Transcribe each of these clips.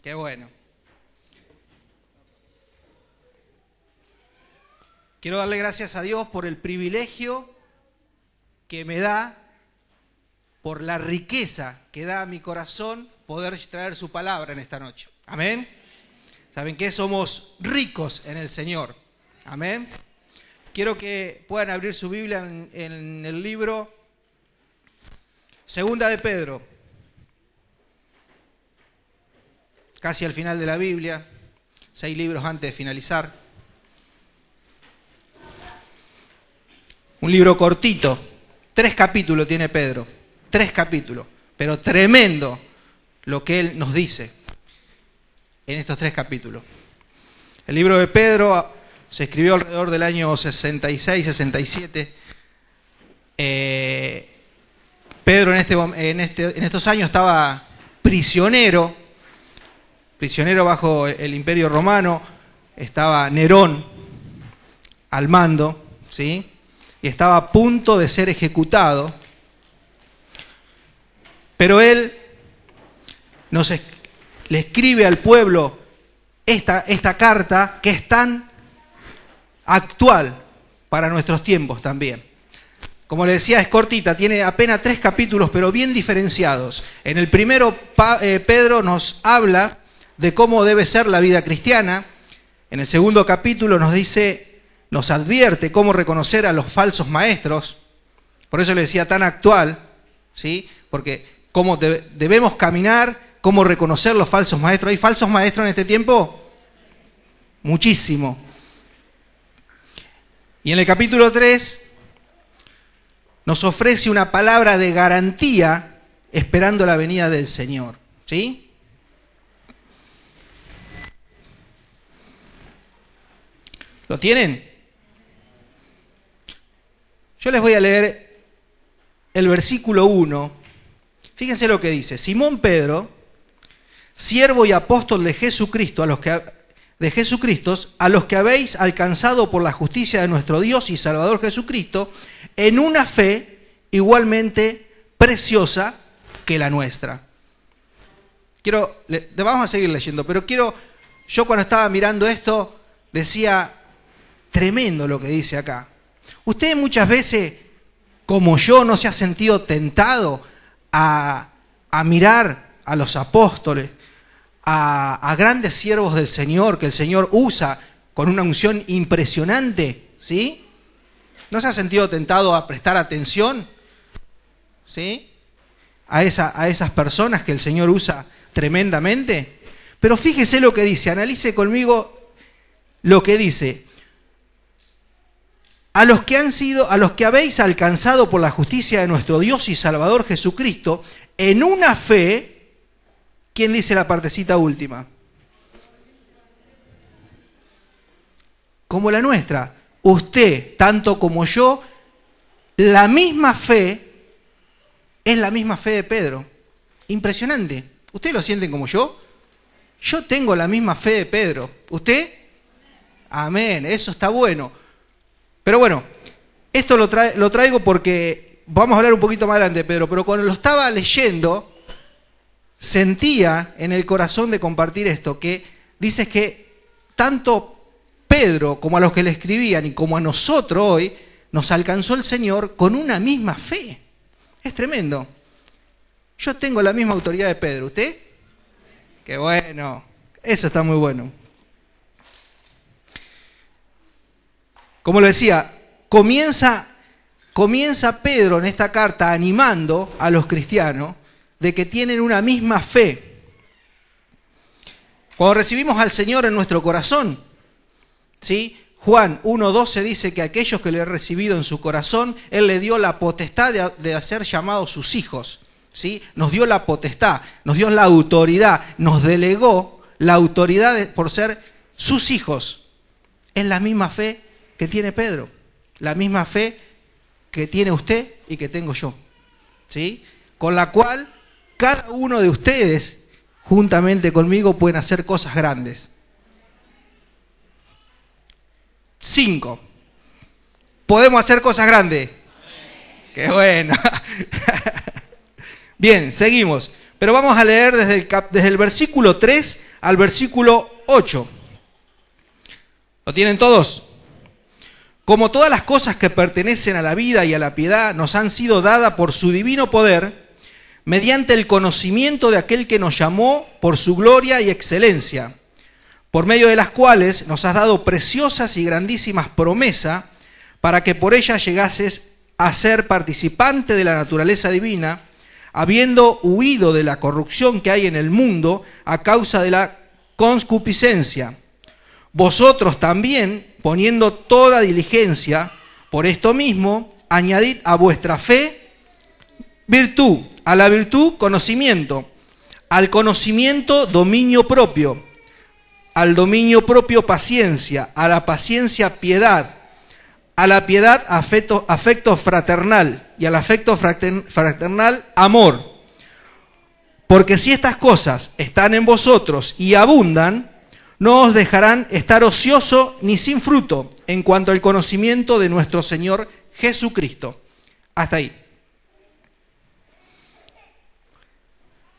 Qué bueno. Quiero darle gracias a Dios por el privilegio que me da, por la riqueza que da a mi corazón poder traer su palabra en esta noche. Amén. ¿Saben qué? Somos ricos en el Señor. Amén. Quiero que puedan abrir su Biblia en el libro Segunda de Pedro. Casi al final de la Biblia, 6 libros antes de finalizar. Un libro cortito, 3 capítulos tiene Pedro, 3 capítulos, pero tremendo lo que él nos dice en estos 3 capítulos. El libro de Pedro se escribió alrededor del año 66, 67. Pedro en estos años estaba prisionero bajo el Imperio Romano, estaba Nerón al mando, ¿sí? Y estaba a punto de ser ejecutado, pero él le escribe al pueblo esta carta que es tan actual para nuestros tiempos también. Como le decía, es cortita, tiene apenas 3 capítulos, pero bien diferenciados. En el primero, Pedro nos habla de cómo debe ser la vida cristiana. En el segundo capítulo nos advierte cómo reconocer a los falsos maestros. Por eso le decía tan actual, ¿sí? Porque cómo debemos caminar, cómo reconocer los falsos maestros. ¿Hay falsos maestros en este tiempo? Muchísimo. Y en el capítulo 3 nos ofrece una palabra de garantía esperando la venida del Señor, ¿sí? ¿Lo tienen? Yo les voy a leer el versículo 1. Fíjense lo que dice. Simón Pedro, siervo y apóstol de Jesucristo, a los que habéis alcanzado por la justicia de nuestro Dios y Salvador Jesucristo, en una fe igualmente preciosa que la nuestra. Vamos a seguir leyendo, pero yo cuando estaba mirando esto, decía, tremendo lo que dice acá. Usted muchas veces, como yo, no se ha sentido tentado a mirar a los apóstoles, a grandes siervos del Señor, que el Señor usa con una unción impresionante, ¿sí? ¿No se ha sentido tentado a prestar atención, ¿sí? a esas personas que el Señor usa tremendamente? Pero fíjese lo que dice, analice conmigo lo que dice. A los que habéis alcanzado por la justicia de nuestro Dios y Salvador Jesucristo, en una fe, ¿quién dice la partecita última? Como la nuestra. Usted, tanto como yo, la misma fe es la misma fe de Pedro. Impresionante. ¿Ustedes lo sienten como yo? Yo tengo la misma fe de Pedro. ¿Usted? Amén. Eso está bueno. Pero bueno, esto lo traigo porque vamos a hablar un poquito más adelante de Pedro, pero cuando lo estaba leyendo, sentía en el corazón de compartir esto, que dice que tanto Pedro como a los que le escribían y como a nosotros hoy, nos alcanzó el Señor con una misma fe. Es tremendo. Yo tengo la misma autoridad de Pedro. ¿Usted? Qué bueno. Eso está muy bueno. Como lo decía, comienza Pedro en esta carta animando a los cristianos de que tienen una misma fe. Cuando recibimos al Señor en nuestro corazón, ¿sí? Juan 1:12 dice que a aquellos que le han recibido en su corazón, Él le dio la potestad de ser llamados sus hijos, ¿sí? Nos dio la potestad, nos dio la autoridad, nos delegó la autoridad por ser sus hijos. Es la misma fe que tiene Pedro, la misma fe que tiene usted y que tengo yo, ¿sí? Con la cual cada uno de ustedes, juntamente conmigo, pueden hacer cosas grandes. 5. ¿Podemos hacer cosas grandes? ¡Qué bueno! Bien, seguimos. Pero vamos a leer desde el versículo 3 al versículo 8. ¿Lo tienen todos? Como todas las cosas que pertenecen a la vida y a la piedad nos han sido dadas por su divino poder, mediante el conocimiento de aquel que nos llamó por su gloria y excelencia, por medio de las cuales nos has dado preciosas y grandísimas promesas, para que por ellas llegases a ser participante de la naturaleza divina, habiendo huido de la corrupción que hay en el mundo a causa de la concupiscencia. Vosotros también, poniendo toda diligencia, por esto mismo, añadid a vuestra fe virtud, a la virtud conocimiento, al conocimiento dominio propio, al dominio propio paciencia, a la paciencia piedad, a la piedad afecto fraternal y al afecto fraternal amor. Porque si estas cosas están en vosotros y abundan, no os dejarán estar ocioso ni sin fruto en cuanto al conocimiento de nuestro Señor Jesucristo. Hasta ahí.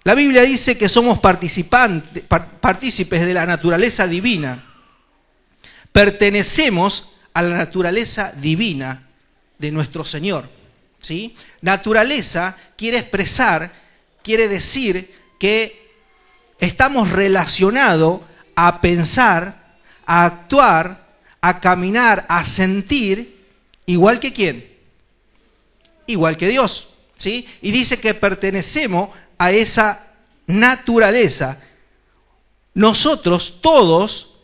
La Biblia dice que somos partícipes de la naturaleza divina. Pertenecemos a la naturaleza divina de nuestro Señor, ¿sí? Naturaleza quiere expresar, quiere decir que estamos relacionados a pensar, a actuar, a caminar, a sentir, igual que ¿quién? Igual que Dios, ¿sí? Y dice que pertenecemos a esa naturaleza. Nosotros todos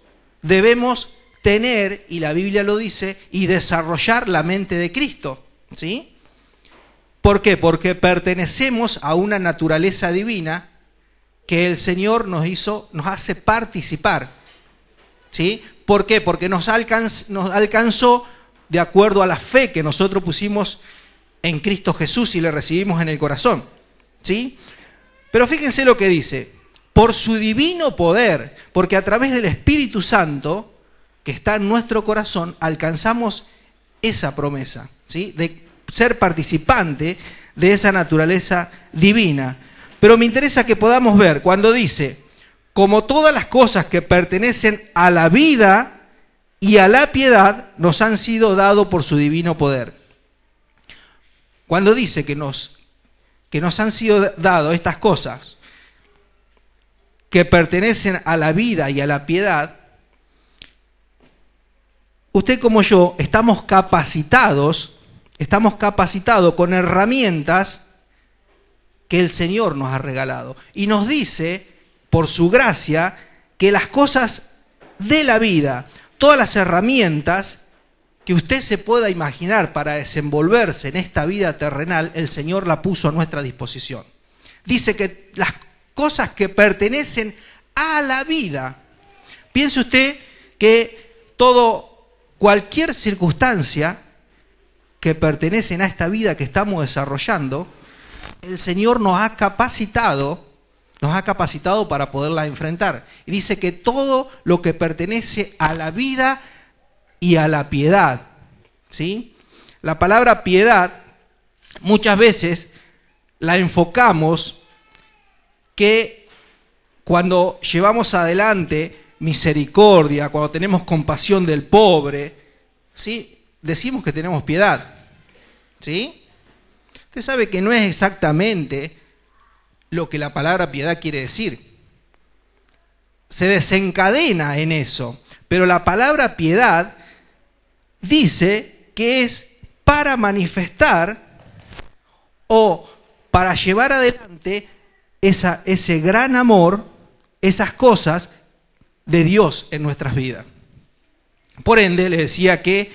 debemos tener, y la Biblia lo dice, y desarrollar la mente de Cristo, ¿sí? ¿Por qué? Porque pertenecemos a una naturaleza divina que el Señor nos hace participar, ¿sí? ¿Por qué? Porque nos alcanzó de acuerdo a la fe que nosotros pusimos en Cristo Jesús y le recibimos en el corazón, ¿sí? Pero fíjense lo que dice, por su divino poder, porque a través del Espíritu Santo que está en nuestro corazón, alcanzamos esa promesa, ¿sí? De ser participante de esa naturaleza divina. Pero me interesa que podamos ver cuando dice, como todas las cosas que pertenecen a la vida y a la piedad nos han sido dados por su divino poder. Cuando dice que nos han sido dadas estas cosas que pertenecen a la vida y a la piedad, usted como yo estamos capacitados con herramientas que el Señor nos ha regalado. Y nos dice, por su gracia, que las cosas de la vida, todas las herramientas que usted se pueda imaginar para desenvolverse en esta vida terrenal, el Señor la puso a nuestra disposición. Dice que las cosas que pertenecen a la vida, piense usted que cualquier circunstancia que pertenecen a esta vida que estamos desarrollando, el Señor nos ha capacitado para poderla enfrentar. Y dice que todo lo que pertenece a la vida y a la piedad, ¿sí? La palabra piedad muchas veces la enfocamos que cuando llevamos adelante misericordia, cuando tenemos compasión del pobre, ¿sí? Decimos que tenemos piedad, ¿sí? Usted sabe que no es exactamente lo que la palabra piedad quiere decir. Se desencadena en eso, pero la palabra piedad dice que es para manifestar o para llevar adelante ese gran amor, esas cosas de Dios en nuestras vidas. Por ende, le decía que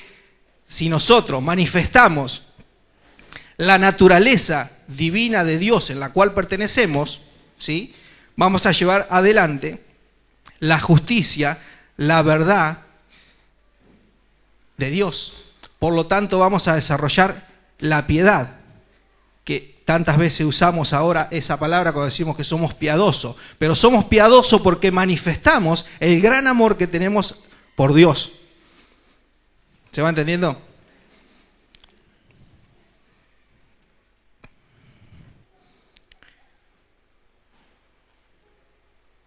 si nosotros manifestamos la naturaleza divina de Dios en la cual pertenecemos, ¿sí? Vamos a llevar adelante la justicia, la verdad de Dios. Por lo tanto, vamos a desarrollar la piedad, que tantas veces usamos ahora esa palabra cuando decimos que somos piadosos, pero somos piadosos porque manifestamos el gran amor que tenemos por Dios. ¿Se va entendiendo?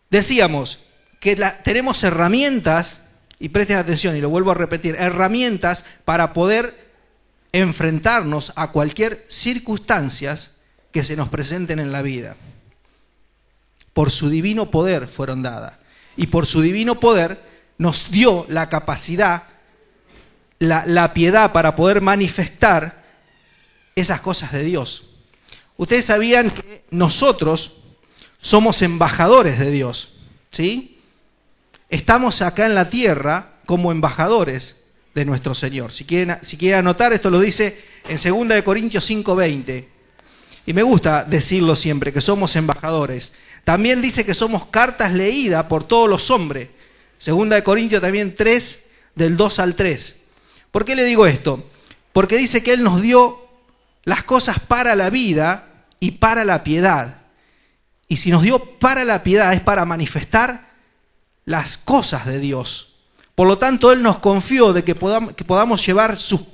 Decíamos que tenemos herramientas, y presten atención, y lo vuelvo a repetir, herramientas para poder enfrentarnos a cualquier circunstancias que se nos presenten en la vida. Por su divino poder fueron dadas. Y por su divino poder nos dio la capacidad, la piedad para poder manifestar esas cosas de Dios. Ustedes sabían que nosotros somos embajadores de Dios, ¿sí? Estamos acá en la tierra como embajadores de nuestro Señor. Si quieren anotar, esto lo dice en 2 Corintios 5:20. Y me gusta decirlo siempre, que somos embajadores. También dice que somos cartas leídas por todos los hombres. 2 Corintios también 3, del 2 al 3. ¿Por qué le digo esto? Porque dice que Él nos dio las cosas para la vida y para la piedad. Y si nos dio para la piedad es para manifestar las cosas de Dios. Por lo tanto, Él nos confió de que podamos llevar sus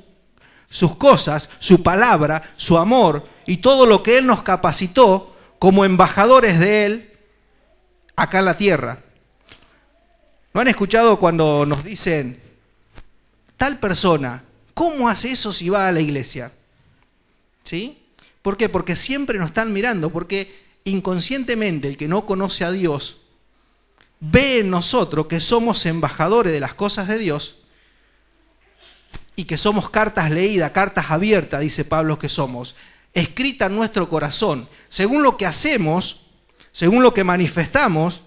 cosas, su palabra, su amor y todo lo que Él nos capacitó como embajadores de Él acá en la tierra. ¿No han escuchado cuando nos dicen, tal persona, ¿cómo hace eso si va a la iglesia? ¿Sí? ¿Por qué? Porque siempre nos están mirando, porque inconscientemente el que no conoce a Dios ve en nosotros que somos embajadores de las cosas de Dios y que somos cartas leídas, cartas abiertas, dice Pablo que somos, escritas en nuestro corazón. Según lo que hacemos, según lo que manifestamos,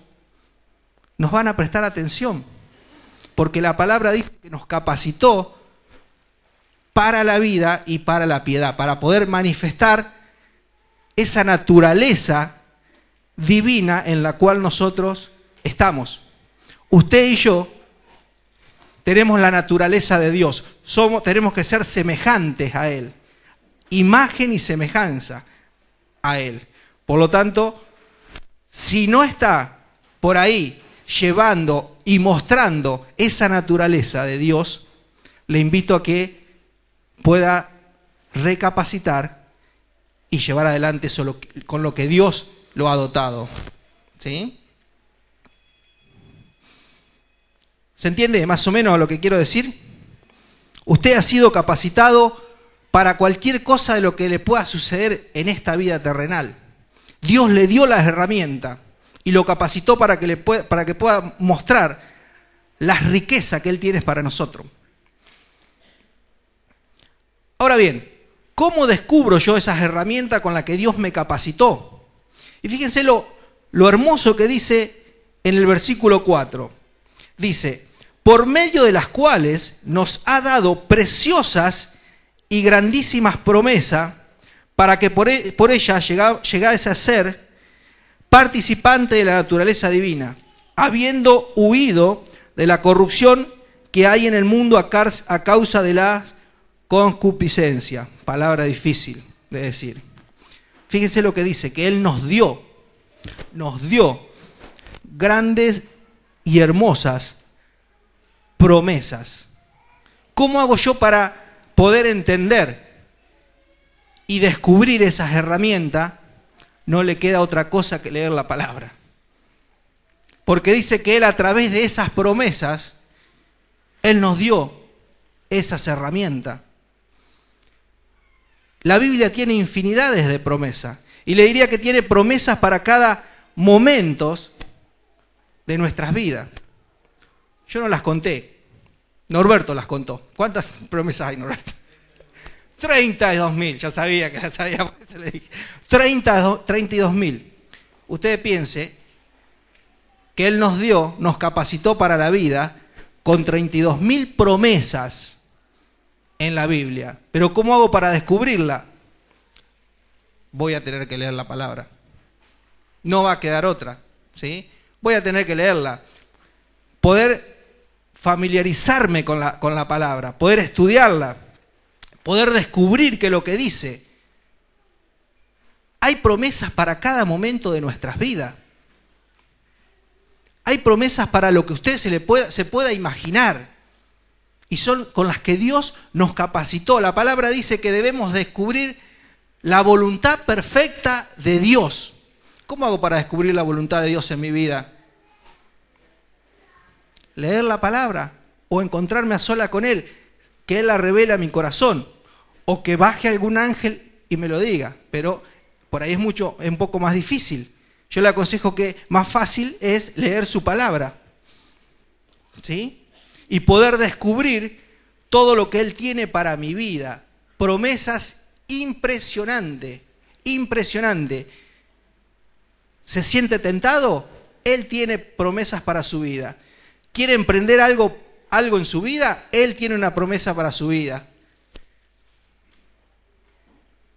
nos van a prestar atención. Porque la palabra dice que nos capacitó para la vida y para la piedad, para poder manifestar esa naturaleza divina en la cual nosotros estamos. Usted y yo tenemos la naturaleza de Dios. Tenemos que ser semejantes a Él. Imagen y semejanza a Él. Por lo tanto, si no está por ahí llevando y mostrando esa naturaleza de Dios, le invito a que pueda recapacitar y llevar adelante eso con lo que Dios lo ha dotado. ¿Sí? ¿Se entiende más o menos lo que quiero decir? Usted ha sido capacitado para cualquier cosa de lo que le pueda suceder en esta vida terrenal. Dios le dio las herramientas y lo capacitó para que pueda mostrar las riquezas que Él tiene para nosotros. Ahora bien, ¿cómo descubro yo esas herramientas con las que Dios me capacitó? Y fíjense lo hermoso que dice en el versículo 4. Dice, por medio de las cuales nos ha dado preciosas y grandísimas promesas, para que por ellas llegáis a ser participante de la naturaleza divina, habiendo huido de la corrupción que hay en el mundo a causa de la concupiscencia. Palabra difícil de decir. Fíjense lo que dice, que Él nos dio grandes y hermosas promesas. ¿Cómo hago yo para poder entender y descubrir esas herramientas? No le queda otra cosa que leer la palabra. Porque dice que Él a través de esas promesas, Él nos dio esas herramientas. La Biblia tiene infinidades de promesas. Y le diría que tiene promesas para cada momento de nuestras vidas. Yo no las conté. Norberto las contó. ¿Cuántas promesas hay, Norberto? 32.000. Ya sabía que las sabía, por eso le dije. 32.000. Usted piense que Él nos capacitó para la vida con 32.000 promesas en la Biblia. Pero ¿cómo hago para descubrirla? Voy a tener que leer la palabra. No va a quedar otra, ¿sí? Voy a tener que leerla. Poder familiarizarme con la palabra, poder estudiarla, poder descubrir que lo que dice. Hay promesas para cada momento de nuestras vidas. Hay promesas para lo que usted se pueda imaginar. Y son con las que Dios nos capacitó. La palabra dice que debemos descubrir la voluntad perfecta de Dios. ¿Cómo hago para descubrir la voluntad de Dios en mi vida? leer la palabra o encontrarme a sola con Él, que Él la revele a mi corazón, o que baje algún ángel y me lo diga, pero por ahí es un poco más difícil. Yo le aconsejo que más fácil es leer su palabra, ¿sí? Y poder descubrir todo lo que Él tiene para mi vida. Promesas impresionantes, impresionante. ¿Se siente tentado? Él tiene promesas para su vida. ¿Quiere emprender algo en su vida? Él tiene una promesa para su vida.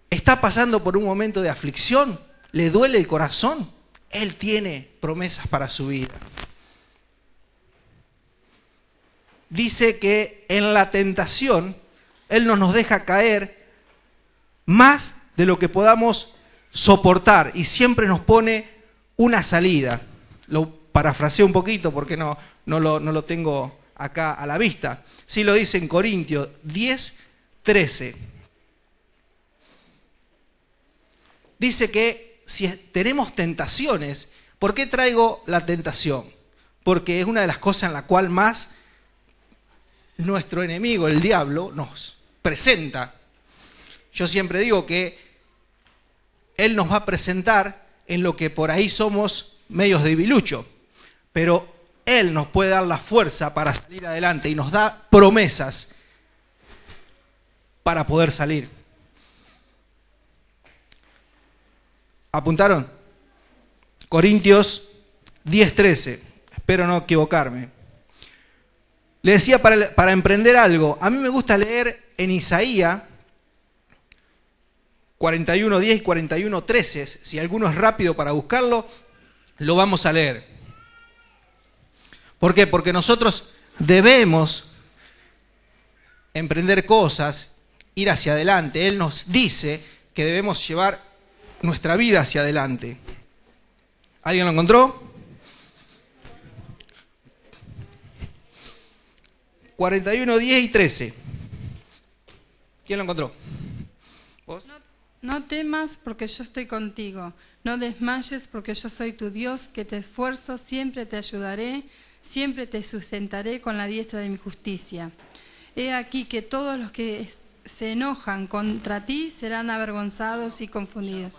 ¿Está pasando por un momento de aflicción? ¿Le duele el corazón? Él tiene promesas para su vida. Dice que en la tentación Él no nos deja caer más de lo que podamos soportar y siempre nos pone una salida. Lo parafraseo un poquito porque no lo tengo acá a la vista. Sí lo dice en Corintios 10:13. Dice que si tenemos tentaciones, ¿por qué traigo la tentación? Porque es una de las cosas en la cual más nuestro enemigo, el diablo, nos presenta. Yo siempre digo que Él nos va a presentar en lo que por ahí somos medios debiluchos, pero Él nos puede dar la fuerza para salir adelante y nos da promesas para poder salir. ¿Apuntaron? Corintios 10:13. Espero no equivocarme. Le decía para emprender algo. A mí me gusta leer en Isaías 41:10 y 41:13. Si alguno es rápido para buscarlo, lo vamos a leer. ¿Por qué? Porque nosotros debemos emprender cosas, ir hacia adelante. Él nos dice que debemos llevar nuestra vida hacia adelante. ¿Alguien lo encontró? 41:10 y 13. ¿Quién lo encontró? ¿Vos? No temas porque yo estoy contigo. No desmayes porque yo soy tu Dios, que te esfuerzo, siempre te ayudaré, siempre te sustentaré con la diestra de mi justicia. He aquí que todos los que se enojan contra ti serán avergonzados y confundidos.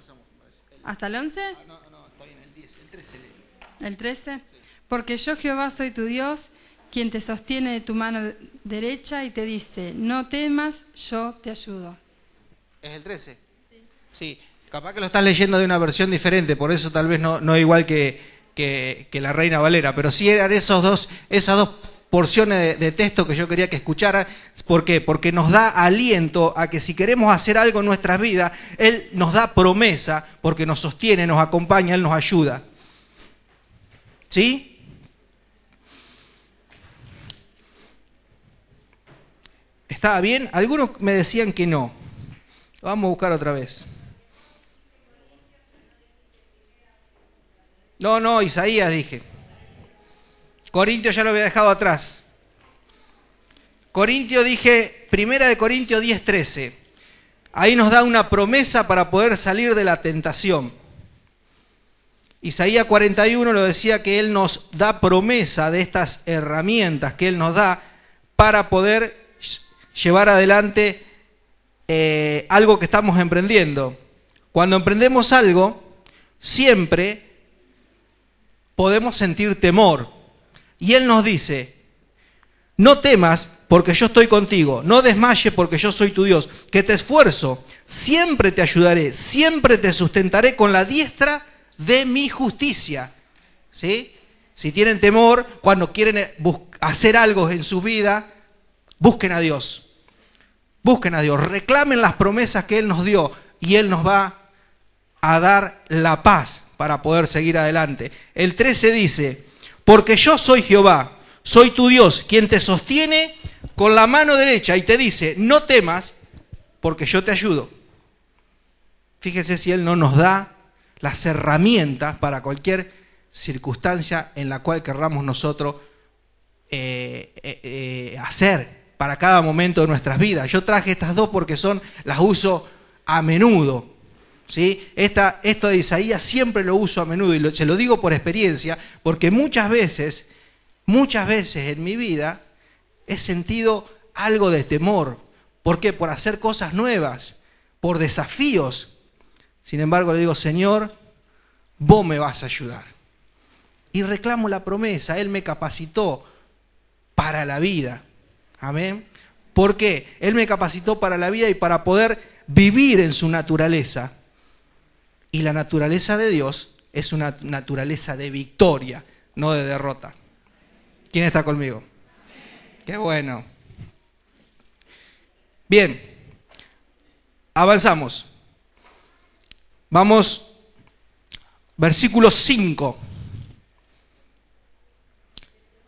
¿Hasta el 11? No, estoy en el 10, el 13. ¿El 13? Porque yo Jehová soy tu Dios, quien te sostiene de tu mano derecha y te dice, no temas, yo te ayudo. ¿Es el 13? Sí, capaz que lo estás leyendo de una versión diferente, por eso tal vez no igual que la Reina Valera, pero sí eran esas dos porciones de texto que yo quería que escucharan. ¿Por qué? Porque nos da aliento a que si queremos hacer algo en nuestras vidas, Él nos da promesa, porque nos sostiene, nos acompaña, Él nos ayuda. ¿Sí? ¿Estaba bien? Algunos me decían que no. Vamos a buscar otra vez. No, Isaías dije. Corintios ya lo había dejado atrás. Corintios dije, 1 Corintios 10:13. Ahí nos da una promesa para poder salir de la tentación. Isaías 41 lo decía que Él nos da promesa de estas herramientas que Él nos da para poder llevar adelante algo que estamos emprendiendo. Cuando emprendemos algo, siempre podemos sentir temor. Y Él nos dice, no temas porque yo estoy contigo, no desmayes porque yo soy tu Dios, que te esfuerzo, siempre te ayudaré, siempre te sustentaré con la diestra de mi justicia. ¿Sí? Si tienen temor, cuando quieren hacer algo en su vida, busquen a Dios. Busquen a Dios, reclamen las promesas que Él nos dio y Él nos va a dar la paz para poder seguir adelante. El 13 dice, porque yo soy Jehová, soy tu Dios, quien te sostiene con la mano derecha y te dice, no temas, porque yo te ayudo. Fíjese si Él no nos da las herramientas para cualquier circunstancia en la cual querramos nosotros hacer para cada momento de nuestras vidas. Yo traje estas dos porque las uso a menudo. ¿Sí? Esto de Isaías siempre lo uso a menudo y se lo digo por experiencia, porque muchas veces muchas veces en mi vida he sentido algo de temor. ¿Por qué? Por hacer cosas nuevas, por desafíos. Sin embargo, le digo, Señor, vos me vas a ayudar. Y reclamo la promesa, Él me capacitó para la vida. Amén. ¿Por qué? Él me capacitó para la vida y para poder vivir en su naturaleza. Y la naturaleza de Dios es una naturaleza de victoria, no de derrota. ¿Quién está conmigo? Qué bueno. Bien, avanzamos. Vamos, versículo 5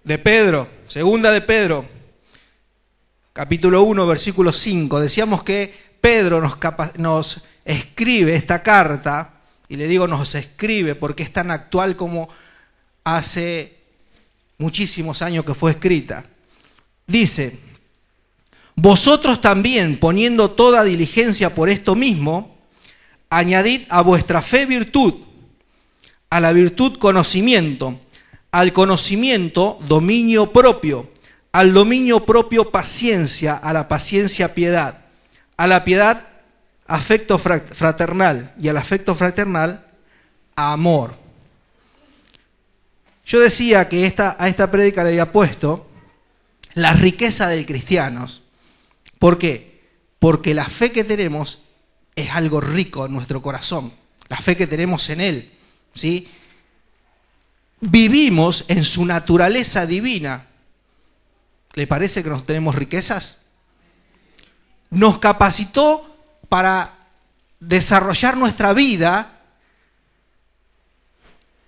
de Pedro, segunda de Pedro, capítulo 1, versículo 5. Decíamos que Pedro nos escribe esta carta, y le digo nos escribe porque es tan actual como hace muchísimos años que fue escrita. Dice, vosotros también, poniendo toda diligencia por esto mismo, añadid a vuestra fe virtud, a la virtud conocimiento, al conocimiento dominio propio, al dominio propio paciencia, a la paciencia piedad, a la piedad afecto fraternal y al afecto fraternal amor. Yo decía que a esta prédica le había puesto la riqueza del cristiano. ¿Por qué? Porque la fe que tenemos es algo rico en nuestro corazón, la fe que tenemos en Él, ¿sí? Vivimos en su naturaleza divina. ¿Le parece que nos tenemos riquezas? Nos capacitó para desarrollar nuestra vida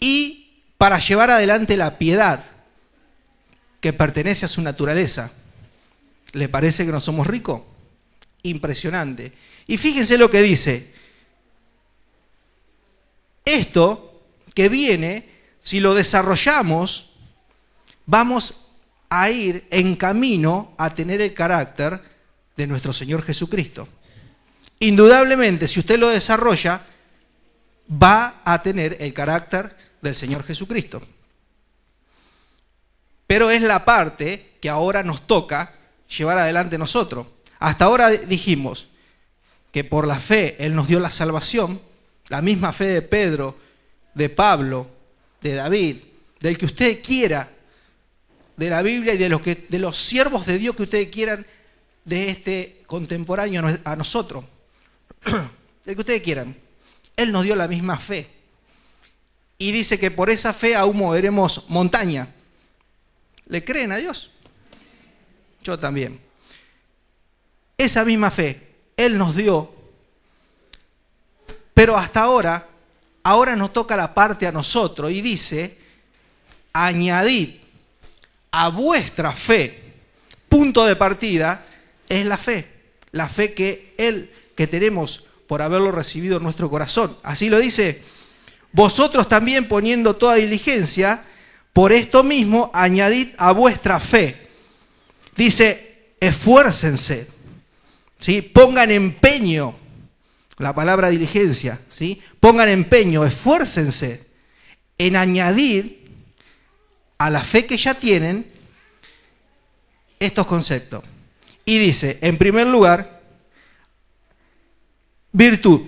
y para llevar adelante la piedad que pertenece a su naturaleza. ¿Le parece que no somos ricos? Impresionante. Y fíjense lo que dice. Esto que viene, si lo desarrollamos, vamos a ir en camino a tener el carácter de nuestro Señor Jesucristo. Indudablemente, si usted lo desarrolla, va a tener el carácter del Señor Jesucristo. Pero es la parte que ahora nos toca llevar adelante nosotros. Hasta ahora dijimos que por la fe Él nos dio la salvación, la misma fe de Pedro, de Pablo, de David, del que usted quiera, de la Biblia y de los siervos de Dios que ustedes quieran, de este contemporáneo a nosotros, del que ustedes quieran. Él nos dio la misma fe. Y dice que por esa fe aún moveremos montaña. ¿Le creen a Dios? Yo también. Esa misma fe Él nos dio, pero hasta ahora nos toca la parte a nosotros y dice, añadid a vuestra fe, punto de partida es la fe que tenemos por haberlo recibido en nuestro corazón. Así lo dice, vosotros también poniendo toda diligencia, por esto mismo añadid a vuestra fe. Dice, esfuércense, ¿sí? Pongan empeño, la palabra diligencia, ¿sí? Pongan empeño, esfuércense en añadir a la fe que ya tienen estos conceptos. Y dice, en primer lugar, virtud.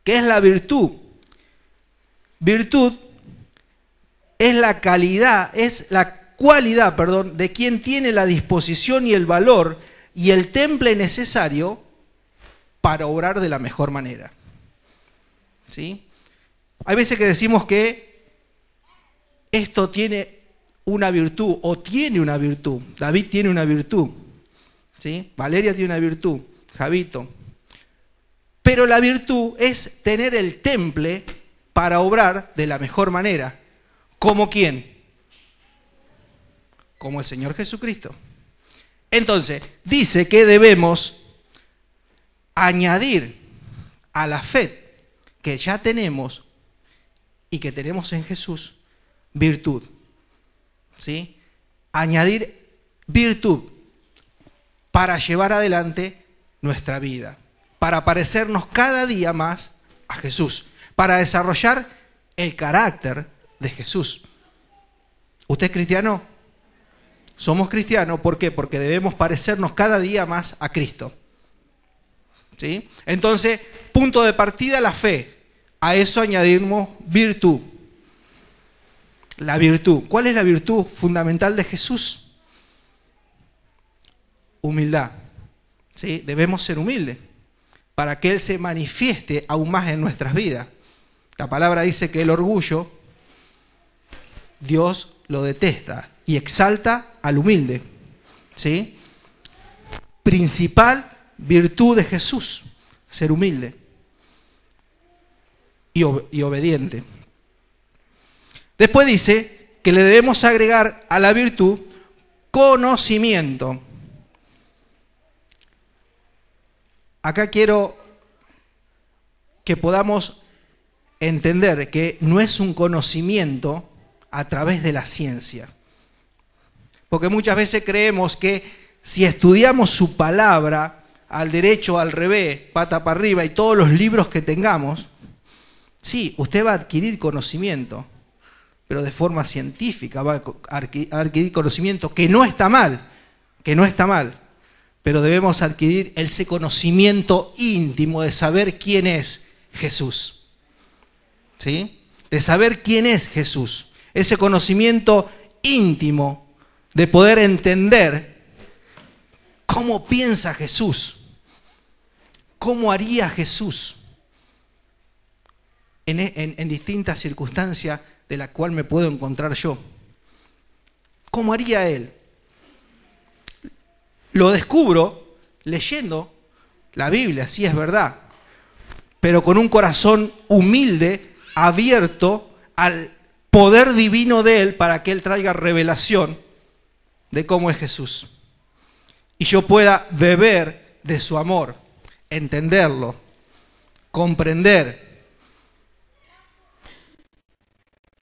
¿Qué es la virtud? Virtud es la cualidad, de quien tiene la disposición y el valor y el temple necesario para obrar de la mejor manera. ¿Sí? Hay veces que decimos que esto tiene una virtud o tiene una virtud. David tiene una virtud, ¿sí? Valeria tiene una virtud, Javito. Pero la virtud es tener el temple para obrar de la mejor manera. ¿Como quién? Como el Señor Jesucristo. Entonces, dice que debemos añadir a la fe que ya tenemos y que tenemos en Jesús, virtud. ¿Sí? Añadir virtud para llevar adelante nuestra vida, para parecernos cada día más a Jesús, para desarrollar el carácter de Jesús. ¿Usted es cristiano? Somos cristianos, ¿por qué? Porque debemos parecernos cada día más a Cristo. ¿Sí? Entonces, punto de partida, la fe. A eso añadimos virtud. La virtud. ¿Cuál es la virtud fundamental de Jesús? Humildad. ¿Sí? Debemos ser humildes para que Él se manifieste aún más en nuestras vidas. La palabra dice que el orgullo, Dios lo detesta y exalta al humilde. ¿Sí? Principal virtud de Jesús, ser humilde y obediente. Después dice que le debemos agregar a la virtud conocimiento. Acá quiero que podamos entender que no es un conocimiento a través de la ciencia. Porque muchas veces creemos que si estudiamos su palabra al derecho, al revés, pata para arriba y todos los libros que tengamos, sí, usted va a adquirir conocimiento, pero de forma científica va a adquirir conocimiento que no está mal, pero debemos adquirir ese conocimiento íntimo de saber quién es Jesús. ¿Sí? De saber quién es Jesús. Ese conocimiento íntimo de poder entender cómo piensa Jesús, cómo haría Jesús en distintas circunstancias de la cual me puedo encontrar yo. ¿Cómo haría Él? Lo descubro leyendo la Biblia, sí es verdad, pero con un corazón humilde, abierto al poder divino de Él para que Él traiga revelación de cómo es Jesús. Y yo pueda beber de su amor, entenderlo, comprender.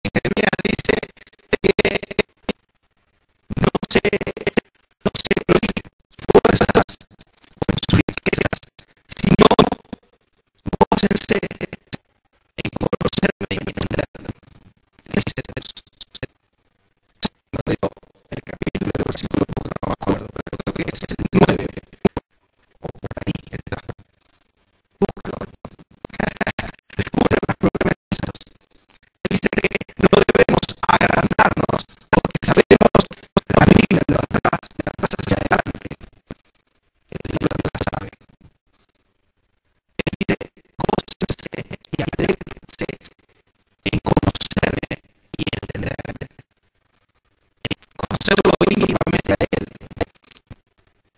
Jeremías dice que no se prohíben fuerzas o sus riquezas, sino gócense en conocerme y entenderme. Dice eso. No digo el capítulo del versículo, porque no me acuerdo, pero creo que es el 9 o por ahí está. Búscalo. Descubre las promesas. Dice que no debemos agrandarnos porque sabemos que la Biblia de atrás hacia adelante. El libro no la sabe. Él dice, gócense y alégrense en conocerme y entenderme. En conocerlo íntimamente a Él.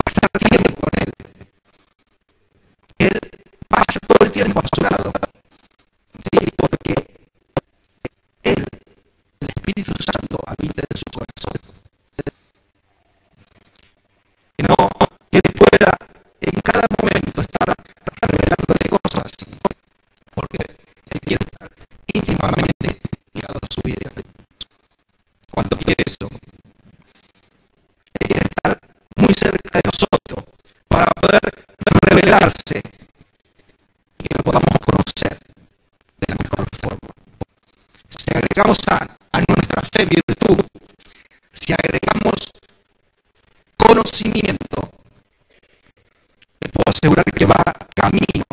Pasar tiempo con Él. Él vaya todo el tiempo a su lado. Sí, porque Él, el Espíritu Santo, habita en su corazón. Que Él pueda en cada momento estar revelándole cosas, porque Él quiere estar íntimamente ligado a su vida. ¿Cuánto quiere eso? Él quiere estar muy cerca de nosotros para poder revelarse y que lo podamos conocer de la mejor forma. Si agregamos a nuestra fe virtud, si agregamos conocimiento, le puedo asegurar que va camino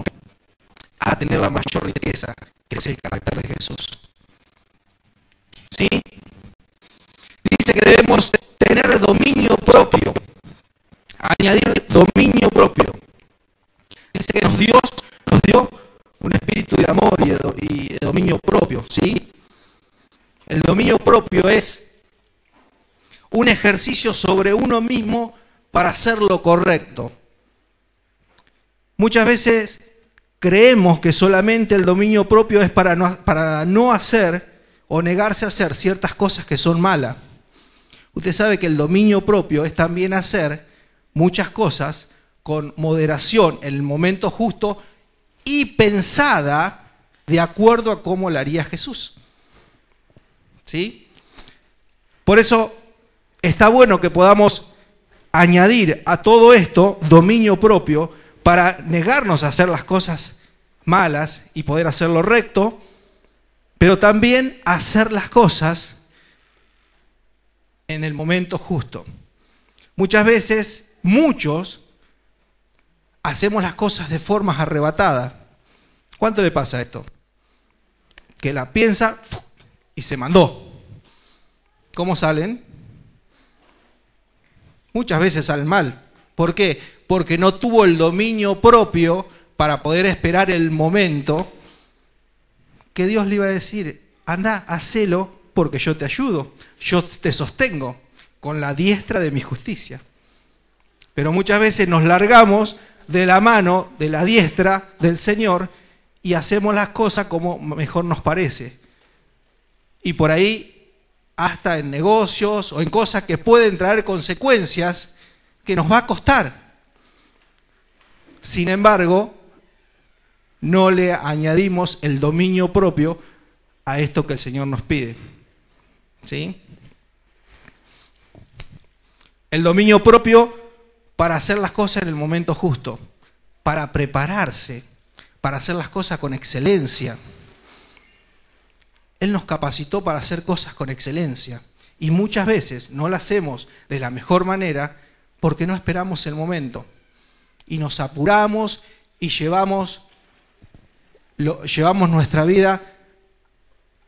a tener la mayor riqueza, que es el carácter de Jesús. ¿Sí? Dice que debemos tener dominio propio, añadir dominio propio. Dice que nos dio un espíritu de amor y de dominio propio, ¿sí? El dominio propio es un ejercicio sobre uno mismo para hacer lo correcto. Muchas veces creemos que solamente el dominio propio es para no hacer o negarse a hacer ciertas cosas que son malas. Usted sabe que el dominio propio es también hacer muchas cosas con moderación en el momento justo y pensada de acuerdo a cómo la haría Jesús. ¿Sí? Por eso está bueno que podamos añadir a todo esto dominio propio para negarnos a hacer las cosas malas y poder hacer lo recto, pero también hacer las cosas en el momento justo. Muchas veces, muchos, hacemos las cosas de formas arrebatadas. ¿Cuánto le pasa esto? Que la piensa y se mandó. ¿Cómo salen? Muchas veces salen mal. ¿Por qué? Porque no tuvo el dominio propio para poder esperar el momento que Dios le iba a decir: anda, hacelo porque yo te ayudo, yo te sostengo con la diestra de mi justicia. Pero muchas veces nos largamos de la mano, de la diestra del Señor, y hacemos las cosas como mejor nos parece. Y por ahí, hasta en negocios o en cosas que pueden traer consecuencias que nos va a costar. Sin embargo, no le añadimos el dominio propio a esto que el Señor nos pide. ¿Sí? El dominio propio para hacer las cosas en el momento justo, para prepararse, para hacer las cosas con excelencia. Él nos capacitó para hacer cosas con excelencia y muchas veces no las hacemos de la mejor manera porque no esperamos el momento y nos apuramos y llevamos nuestra vida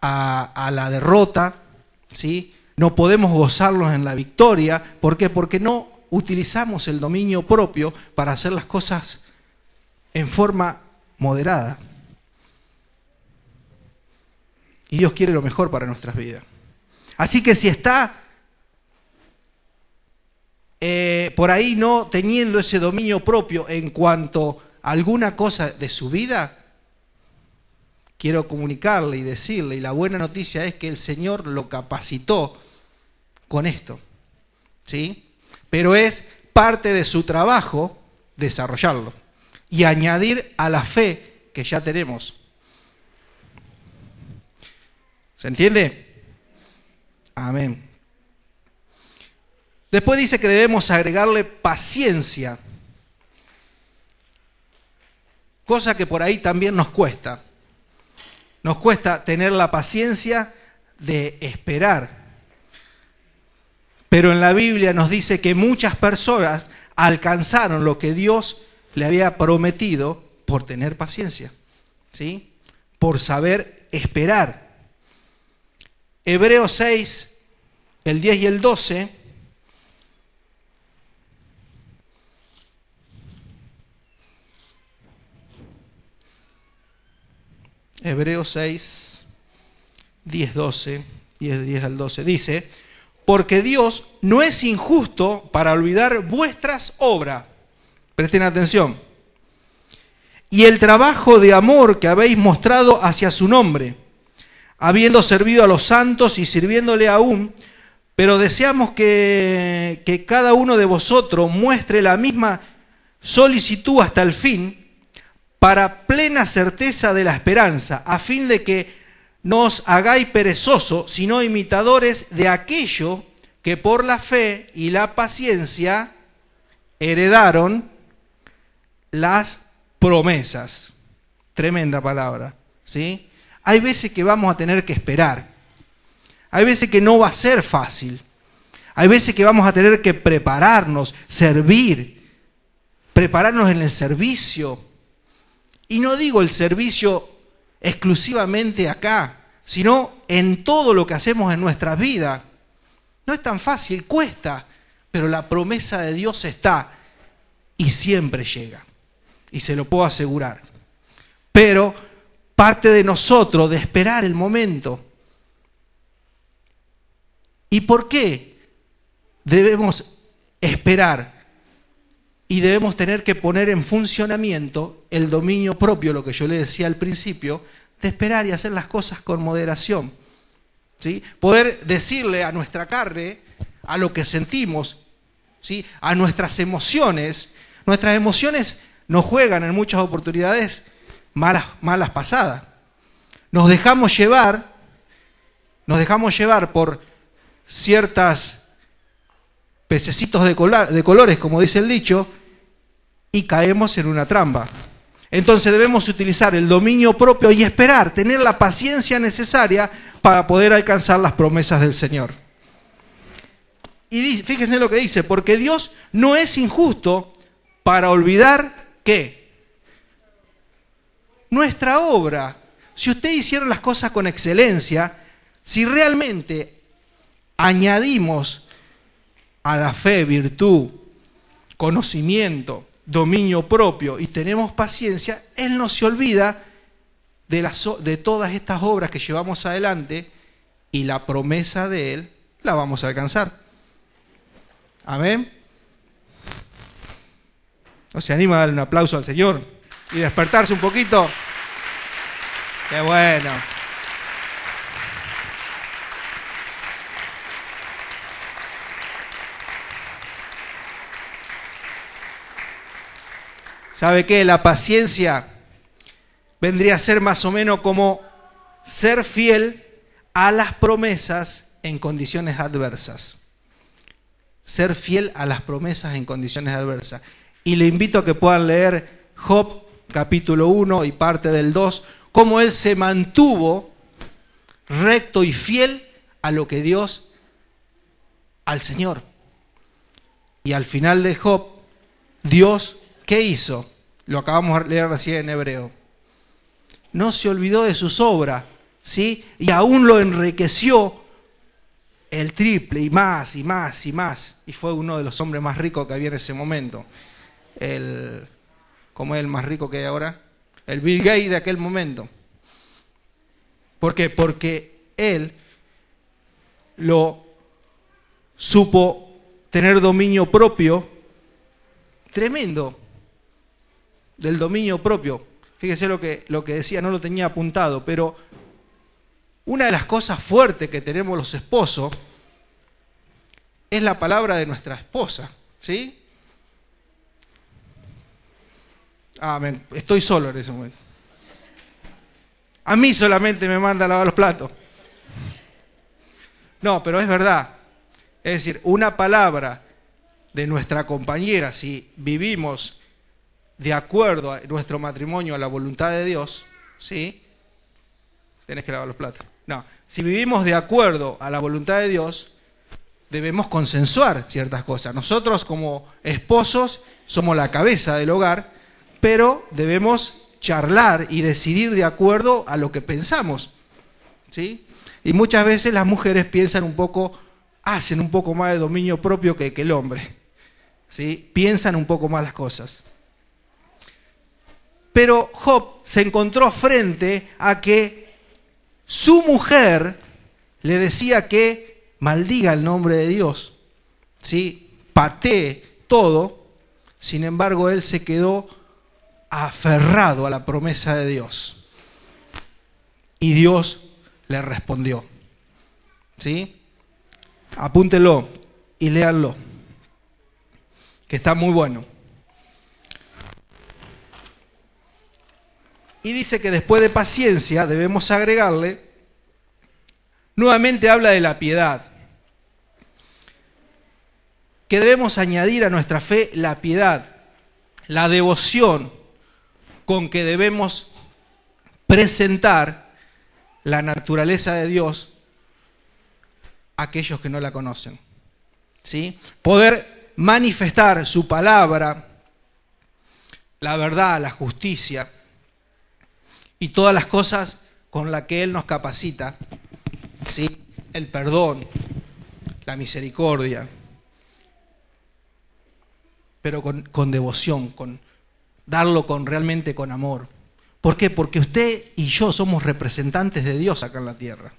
a la derrota, ¿sí? No podemos gozarnos en la victoria. ¿Por qué? Porque no utilizamos el dominio propio para hacer las cosas en forma moderada. Y Dios quiere lo mejor para nuestras vidas. Así que si está por ahí no teniendo ese dominio propio en cuanto a alguna cosa de su vida, quiero comunicarle y decirle, y la buena noticia es que el Señor lo capacitó con esto, ¿sí? Pero es parte de su trabajo desarrollarlo y añadir a la fe que ya tenemos. ¿Se entiende? Amén. Después dice que debemos agregarle paciencia, cosa que por ahí también nos cuesta. Nos cuesta tener la paciencia de esperar. Pero en la Biblia nos dice que muchas personas alcanzaron lo que Dios le había prometido por tener paciencia, ¿sí? Por saber esperar. Hebreos 6, el 10 y el 12. Hebreos 6, 10, 12, 10 al 12, dice: porque Dios no es injusto para olvidar vuestras obras, presten atención, y el trabajo de amor que habéis mostrado hacia su nombre, habiendo servido a los santos y sirviéndole aún, pero deseamos que cada uno de vosotros muestre la misma solicitud hasta el fin, para plena certeza de la esperanza, a fin de que no os hagáis perezosos, sino imitadores de aquello que por la fe y la paciencia heredaron las promesas. Tremenda palabra, ¿sí? Hay veces que vamos a tener que esperar. Hay veces que no va a ser fácil. Hay veces que vamos a tener que prepararnos, servir, prepararnos en el servicio. Y no digo el servicio exclusivamente acá, sino en todo lo que hacemos en nuestras vidas. No es tan fácil, cuesta, pero la promesa de Dios está y siempre llega. Y se lo puedo asegurar. Pero parte de nosotros de esperar el momento. ¿Y por qué debemos esperar? Y debemos tener que poner en funcionamiento el dominio propio, lo que yo le decía al principio, de esperar y hacer las cosas con moderación. ¿Sí? Poder decirle a nuestra carne, a lo que sentimos, ¿sí? A nuestras emociones. Nuestras emociones nos juegan en muchas oportunidades malas pasadas. Nos dejamos llevar por ciertas pececitos de colores, como dice el dicho, y caemos en una trampa. Entonces debemos utilizar el dominio propio y esperar, tener la paciencia necesaria para poder alcanzar las promesas del Señor. Y fíjense lo que dice, porque Dios no es injusto para olvidar ¿qué? Nuestra obra. Si ustedes hicieron las cosas con excelencia, si realmente añadimos a la fe virtud, conocimiento, dominio propio y tenemos paciencia, Él no se olvida de todas estas obras que llevamos adelante y la promesa de Él la vamos a alcanzar. Amén. ¿No se anima a darle un aplauso al Señor y despertarse un poquito? ¡Qué bueno! ¿Sabe qué? La paciencia vendría a ser más o menos como ser fiel a las promesas en condiciones adversas. Ser fiel a las promesas en condiciones adversas. Y le invito a que puedan leer Job capítulo 1 y parte del 2, cómo él se mantuvo recto y fiel a lo que Dios, al Señor. Y al final de Job, Dios, ¿qué hizo? Lo acabamos de leer recién en Hebreo. No se olvidó de sus obras, ¿sí? Y aún lo enriqueció el triple y más y más y más. Y fue uno de los hombres más ricos que había en ese momento. ¿Cómo es el más rico que hay ahora? El Bill Gates de aquel momento. ¿Por qué? Porque él lo supo tener dominio propio tremendo. Del dominio propio. Fíjese lo que decía, no lo tenía apuntado, pero una de las cosas fuertes que tenemos los esposos es la palabra de nuestra esposa, ¿sí? Estoy solo en ese momento. A mí solamente me manda a lavar los platos. No, pero es verdad. Es decir, una palabra de nuestra compañera, si vivimos de acuerdo a nuestro matrimonio a la voluntad de Dios, ¿sí? Tenés que lavar los platos. No, si vivimos de acuerdo a la voluntad de Dios, debemos consensuar ciertas cosas. Nosotros como esposos somos la cabeza del hogar, pero debemos charlar y decidir de acuerdo a lo que pensamos, ¿sí? Y muchas veces las mujeres piensan hacen un poco más de dominio propio que el hombre, ¿sí? Piensan un poco más las cosas. Pero Job se encontró frente a que su mujer le decía que maldiga el nombre de Dios, ¿sí? Patee todo. Sin embargo, él se quedó aferrado a la promesa de Dios. Y Dios le respondió, ¿sí? Apúntenlo y léanlo, que está muy bueno. Y dice que después de paciencia debemos agregarle, nuevamente habla de la piedad, que debemos añadir a nuestra fe la piedad, la devoción con que debemos presentar la naturaleza de Dios a aquellos que no la conocen, ¿sí? Poder manifestar su palabra, la verdad, la justicia y todas las cosas con las que Él nos capacita, ¿sí? El perdón, la misericordia, pero con devoción, darlo realmente con amor. ¿Por qué? Porque usted y yo somos representantes de Dios acá en la tierra.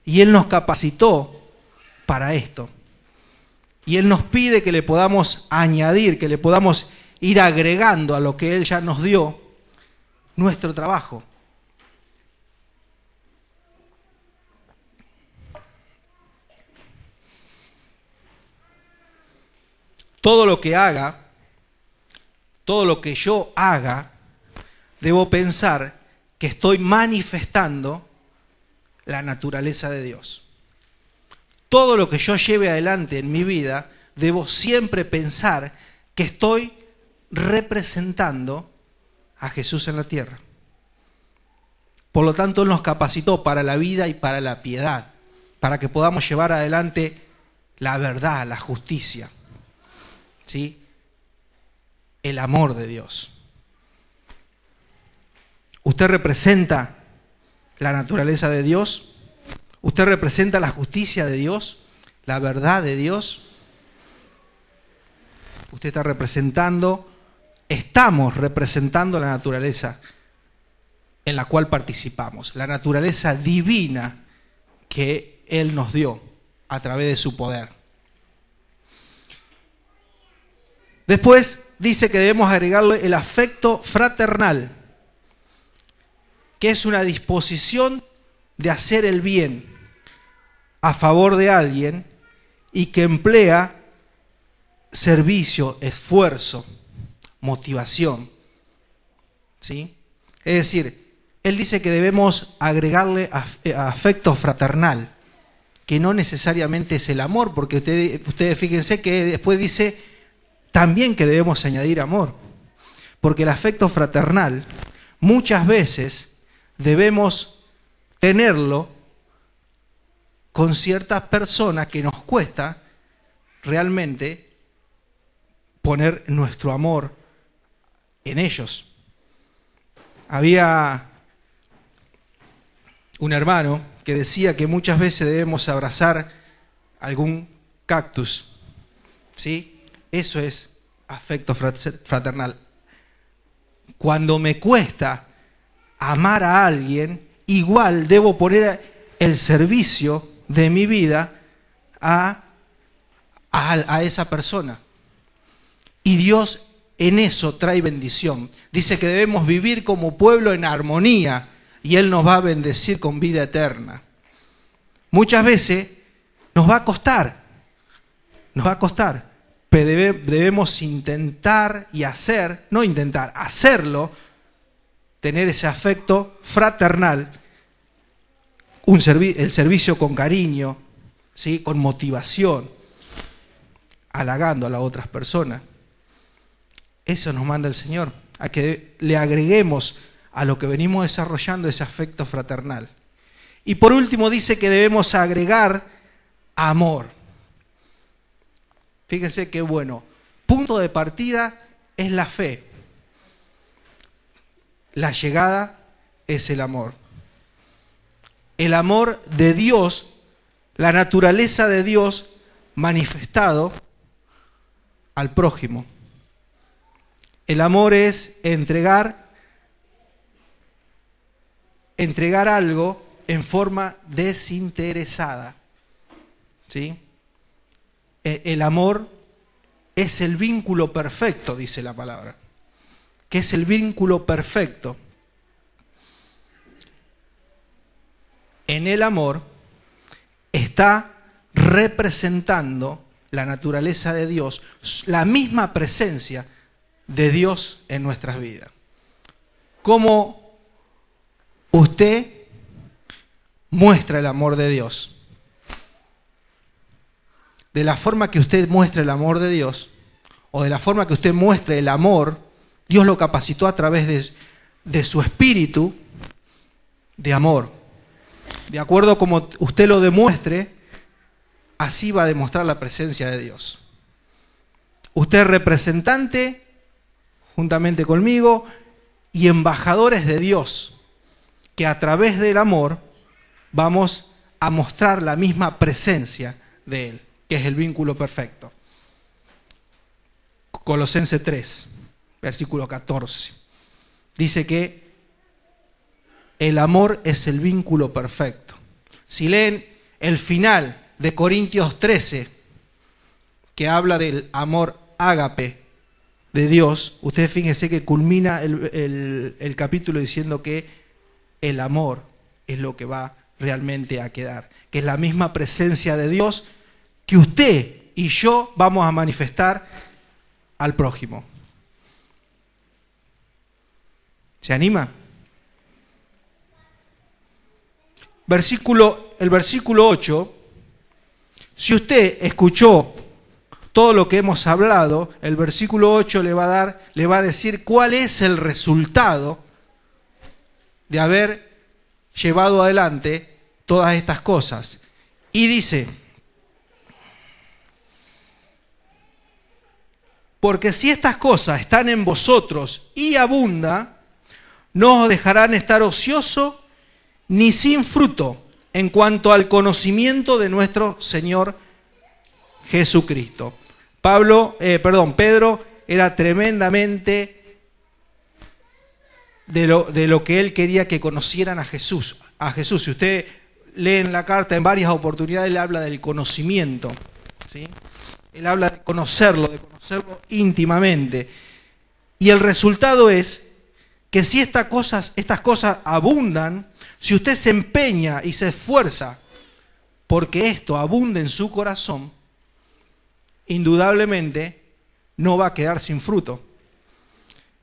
Y Él nos capacitó para esto. Y Él nos pide que le podamos añadir, que le podamos ir agregando a lo que Él ya nos dio, nuestro trabajo. Todo lo que haga, todo lo que yo haga, debo pensar que estoy manifestando la naturaleza de Dios. Todo lo que yo lleve adelante en mi vida, debo siempre pensar que estoy representando a Jesús en la tierra. Por lo tanto, Él nos capacitó para la vida y para la piedad, para que podamos llevar adelante la verdad, la justicia, ¿sí? El amor de Dios. ¿Usted representa la naturaleza de Dios? ¿Usted representa la justicia de Dios? ¿La verdad de Dios? Usted está representando, estamos representando la naturaleza en la cual participamos, la naturaleza divina que Él nos dio a través de su poder. Después dice que debemos agregarle el afecto fraternal, que es una disposición de hacer el bien a favor de alguien y que emplea servicio, esfuerzo, motivación, ¿sí? Es decir, él dice que debemos agregarle afecto fraternal, que no necesariamente es el amor, porque ustedes fíjense que después dice también que debemos añadir amor, porque el afecto fraternal muchas veces debemos tenerlo con ciertas personas que nos cuesta realmente poner nuestro amor en ellos. Había un hermano que decía que muchas veces debemos abrazar algún cactus, ¿sí? Eso es afecto fraternal. Cuando me cuesta amar a alguien, igual debo poner el servicio de mi vida a esa persona. Y Dios en eso trae bendición. Dice que debemos vivir como pueblo en armonía y Él nos va a bendecir con vida eterna. Muchas veces nos va a costar, pero debemos intentar y hacer, no intentar, hacerlo, tener ese afecto fraternal, el servicio con cariño, ¿sí? Con motivación, halagando a las otras personas. Eso nos manda el Señor, a que le agreguemos a lo que venimos desarrollando ese afecto fraternal. Y por último dice que debemos agregar amor. Fíjense qué bueno. Punto de partida es la fe. La llegada es el amor. El amor de Dios, la naturaleza de Dios manifestado al prójimo. El amor es entregar algo en forma desinteresada, ¿sí? El amor es el vínculo perfecto, dice la palabra, que es el vínculo perfecto. En el amor está representando la naturaleza de Dios, la misma presencia de Dios en nuestras vidas. ¿Cómo usted muestra el amor de Dios? De la forma que usted muestre el amor de Dios, o de la forma que usted muestre el amor, Dios lo capacitó a través de su espíritu de amor. De acuerdo a como usted lo demuestre, así va a demostrar la presencia de Dios. Usted es representante, juntamente conmigo, y embajadores de Dios, que a través del amor vamos a mostrar la misma presencia de Él, que es el vínculo perfecto. Colosenses 3, versículo 14. Dice que el amor es el vínculo perfecto. Si leen el final de Corintios 13, que habla del amor ágape de Dios, ustedes fíjense que culmina el capítulo diciendo que el amor es lo que va realmente a quedar, que es la misma presencia de Dios que usted y yo vamos a manifestar al prójimo. ¿Se anima? El versículo 8, si usted escuchó todo lo que hemos hablado, el versículo 8 le va a decir cuál es el resultado de haber llevado adelante todas estas cosas. Y dice: porque si estas cosas están en vosotros y abunda, no os dejarán estar ocioso ni sin fruto en cuanto al conocimiento de nuestro Señor Jesucristo. Pedro era tremendamente de lo que él quería que conocieran a Jesús. Si usted lee en la carta en varias oportunidades, él habla del conocimiento, ¿sí? Él habla de conocerlo íntimamente. Y el resultado es que si estas cosas abundan, si usted se empeña y se esfuerza porque esto abunde en su corazón, indudablemente no va a quedar sin fruto.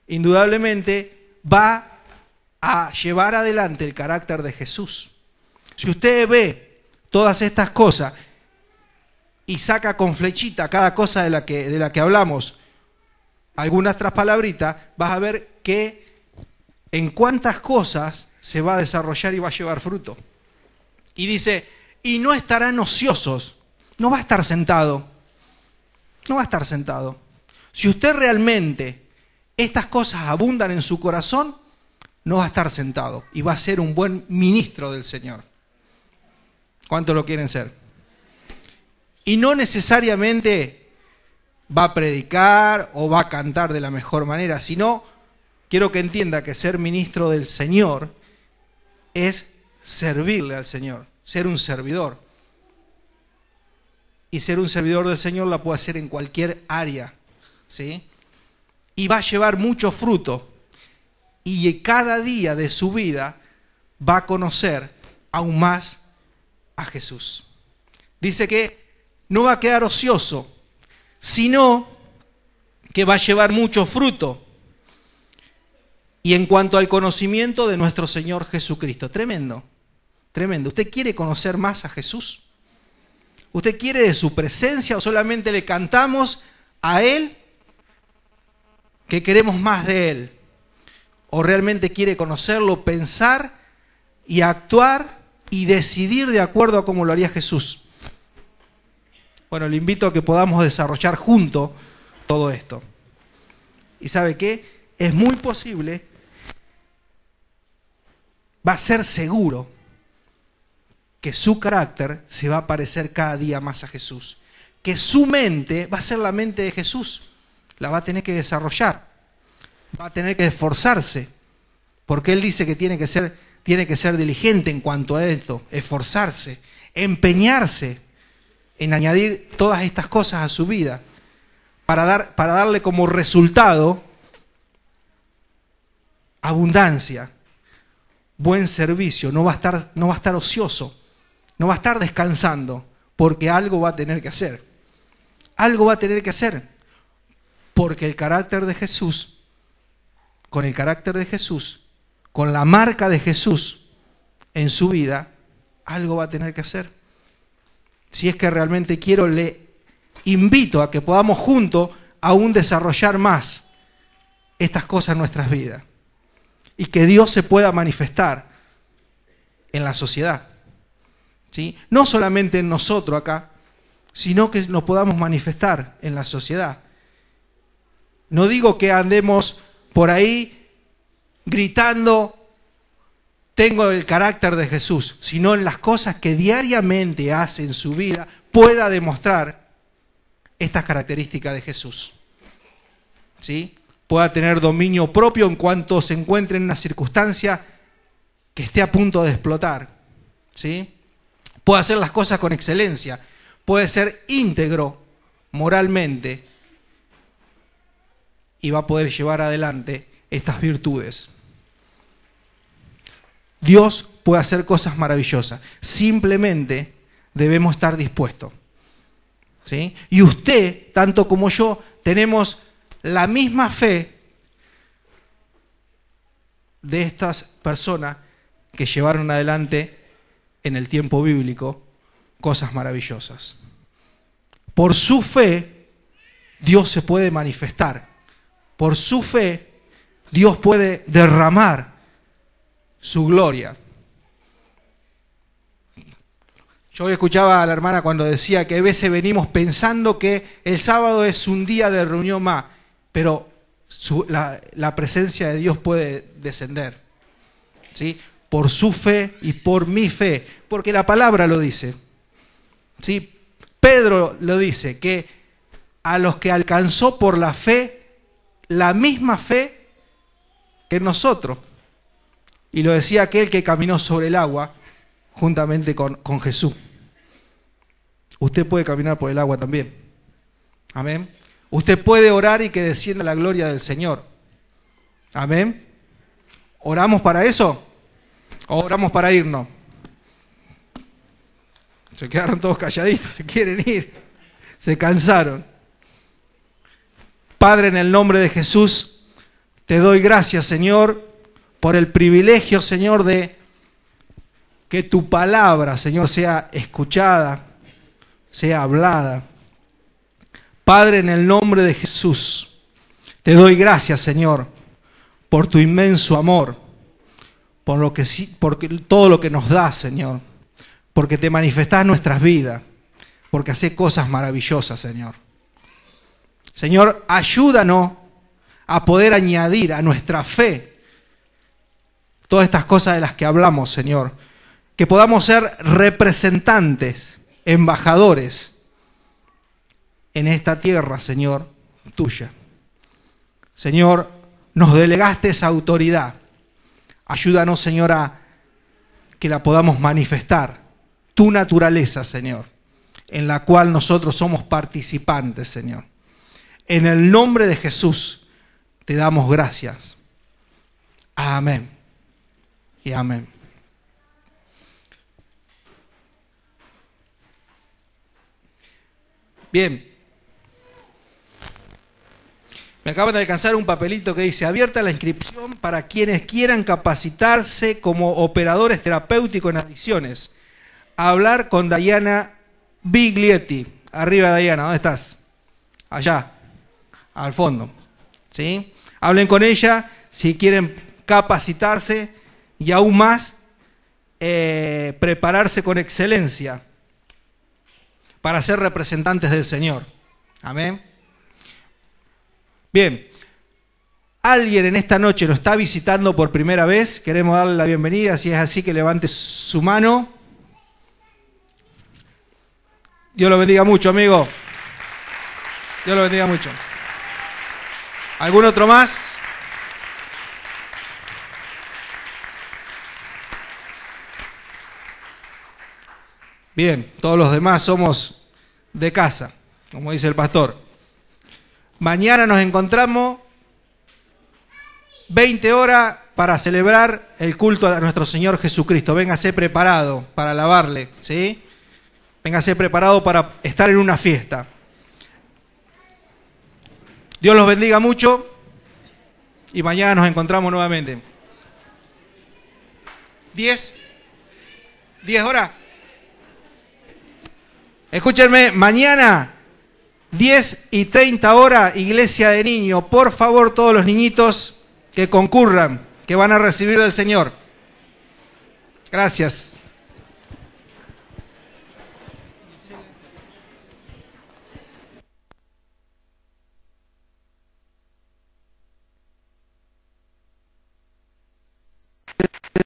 Indudablemente va a llevar adelante el carácter de Jesús. Si usted ve todas estas cosas y saca con flechita cada cosa de la que hablamos, algunas otras palabritas, vas a ver que en cuántas cosas se va a desarrollar y va a llevar fruto. Y dice: y no estarán ociosos. No va a estar sentado. No va a estar sentado. Si usted realmente estas cosas abundan en su corazón, no va a estar sentado y va a ser un buen ministro del Señor. ¿Cuántos lo quieren ser? Y no necesariamente va a predicar o va a cantar de la mejor manera, sino quiero que entienda que ser ministro del Señor es servirle al Señor, ser un servidor. Y ser un servidor del Señor la puede hacer en cualquier área, ¿sí? Y va a llevar mucho fruto. Y cada día de su vida va a conocer aún más a Jesús. Dice que no va a quedar ocioso, sino que va a llevar mucho fruto. Y en cuanto al conocimiento de nuestro Señor Jesucristo, tremendo, tremendo. ¿Usted quiere conocer más a Jesús? ¿Usted quiere de su presencia o solamente le cantamos a Él que queremos más de Él? ¿O realmente quiere conocerlo, pensar y actuar y decidir de acuerdo a cómo lo haría Jesús? Bueno, le invito a que podamos desarrollar juntos todo esto. ¿Y sabe qué? Es muy posible, va a ser seguro, que su carácter se va a parecer cada día más a Jesús. Que su mente va a ser la mente de Jesús. La va a tener que desarrollar. Va a tener que esforzarse. Porque Él dice que tiene que ser diligente en cuanto a esto. Esforzarse. Empeñarse en añadir todas estas cosas a su vida. Para darle como resultado abundancia. Buen servicio. No va a estar ocioso. No va a estar descansando, porque algo va a tener que hacer. Algo va a tener que hacer. Porque el carácter de Jesús, con el carácter de Jesús, con la marca de Jesús en su vida, algo va a tener que hacer. Si es que realmente quiero, le invito a que podamos juntos aún desarrollar más estas cosas en nuestras vidas. Y que Dios se pueda manifestar en la sociedad. ¿Sí? No solamente en nosotros acá, sino que nos podamos manifestar en la sociedad. No digo que andemos por ahí gritando, tengo el carácter de Jesús, sino en las cosas que diariamente hace en su vida, pueda demostrar estas características de Jesús. ¿Sí? Pueda tener dominio propio en cuanto se encuentre en una circunstancia que esté a punto de explotar. ¿Sí? Puede hacer las cosas con excelencia, puede ser íntegro moralmente y va a poder llevar adelante estas virtudes. Dios puede hacer cosas maravillosas, simplemente debemos estar dispuestos. ¿Sí? Y usted, tanto como yo, tenemos la misma fe de estas personas que llevaron adelante en el tiempo bíblico cosas maravillosas. Por su fe Dios se puede manifestar. Por su fe, Dios puede derramar su gloria. Yo escuchaba a la hermana cuando decía que a veces venimos pensando que el sábado es un día de reunión más, pero la presencia de Dios puede descender, ¿sí? Por su fe y por mi fe, porque la palabra lo dice, ¿sí? Pedro lo dice, que a los que alcanzó por la fe, la misma fe que nosotros, y lo decía aquel que caminó sobre el agua juntamente con Jesús. Usted puede caminar por el agua también. Amén. Usted puede orar y que descienda la gloria del Señor. Amén. ¿Oramos para eso? ¿O oramos para irnos? Se quedaron todos calladitos, se quieren ir. Se cansaron. Padre, en el nombre de Jesús, te doy gracias, Señor, por el privilegio, Señor, de que tu palabra, Señor, sea escuchada, sea hablada. Padre, en el nombre de Jesús, te doy gracias, Señor, por tu inmenso amor, por todo lo que nos das, Señor, porque te manifestás en nuestras vidas, porque haces cosas maravillosas, Señor. Señor, ayúdanos a poder añadir a nuestra fe todas estas cosas de las que hablamos, Señor, que podamos ser representantes, embajadores en esta tierra, Señor, tuya. Señor, nos delegaste esa autoridad. Ayúdanos, Señor, a que la podamos manifestar. Tu naturaleza, Señor, en la cual nosotros somos participantes, Señor. En el nombre de Jesús te damos gracias. Amén y amén. Bien. Me acaban de alcanzar un papelito que dice: abierta la inscripción para quienes quieran capacitarse como operadores terapéuticos en adicciones. A hablar con Diana Biglietti. Arriba, Diana, ¿dónde estás? Allá, al fondo. ¿Sí? Hablen con ella si quieren capacitarse y aún más prepararse con excelencia para ser representantes del Señor. Amén. Bien, alguien en esta noche lo está visitando por primera vez, queremos darle la bienvenida, si es así que levante su mano. Dios lo bendiga mucho, amigo. Dios lo bendiga mucho. ¿Algún otro más? Bien, todos los demás somos de casa, como dice el pastor. Mañana nos encontramos 20 horas para celebrar el culto a nuestro Señor Jesucristo. Véngase preparado para alabarle, ¿sí? Véngase preparado para estar en una fiesta. Dios los bendiga mucho y mañana nos encontramos nuevamente. 10 horas. Escúchenme, mañana 10:30 horas, iglesia de niños. Por favor, todos los niñitos que concurran, que van a recibir del Señor. Gracias.